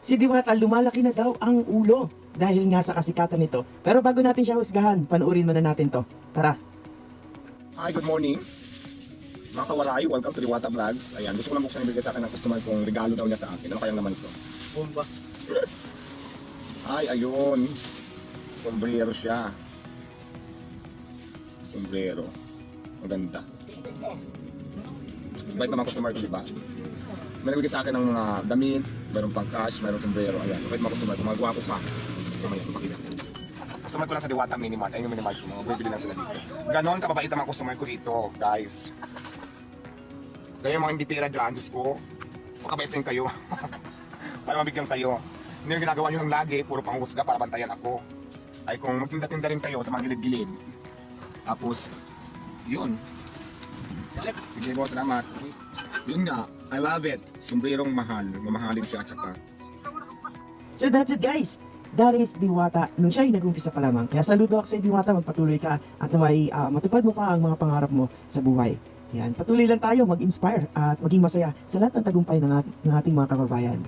Si Diwata lumalaki na daw ang ulo dahil nga sa kasikatan nito. Pero bago natin siya husgahan, panoorin muna natin to. Tara! Hi, good morning. Mga kawaray, welcome to Diwata Vlogs. Ayan, gusto ko lang buksan ibigay sa akin ng customer kong regalo daw niya sa akin. Ano kayang naman ito? Bomba. Ay, ayun. Sombrero siya. Sombrero. Maganda. Bait naman customer ko, diba? May nagbigay sa akin ng mga damit, mayroon pang cash, mayroon sombrero. Ayan, bait mga customer ko, mga gwapo pa. Mamaya, ipakita ko. Customer ko lang sa Diwata Minimart. Ayun yung Minimart ko, mga bibili lang sila dito. Ganon kababait ang mga customer ko dito, guys. Kaya yung mga imbitira dyan, Diyos ko, makabait din kayo. Para mabigyan kayo. Hindi yung ginagawa nyo ng lagi, puro panghusga para bantayan ako. Ay kung magtinda-tinda rin kayo sa mga gilid-gilid. Tapos, yun. Sige boss, salamat. Yun nga, I love it. Sombrerong mahal. Mamahalin siya at saka. So that's it guys! That is Diwata nung siya ay nag-umpisa pa lamang. Kaya saludo ako sa Diwata, magpatuloy ka at naway matupad mo pa ang mga pangarap mo sa buhay. Yan, patuloy lang tayo mag-inspire at maging masaya sa lahat ng tagumpay ng ating mga kababayan.